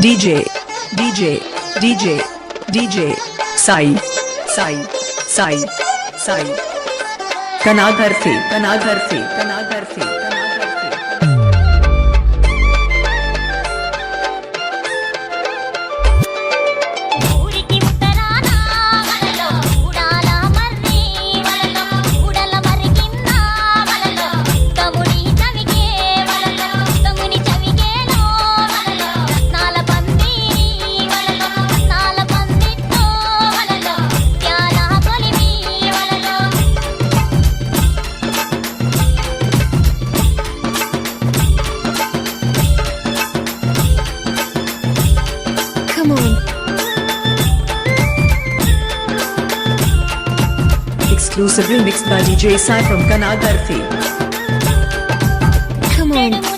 DJ, DJ, DJ, DJ, Sai, Sai, Sai, Sai. Kanagar fe, Kanagar fe, Kanagar fe, Kanagar fe. Exclusive remix by DJ Sai from Kanagar Fe. Come on.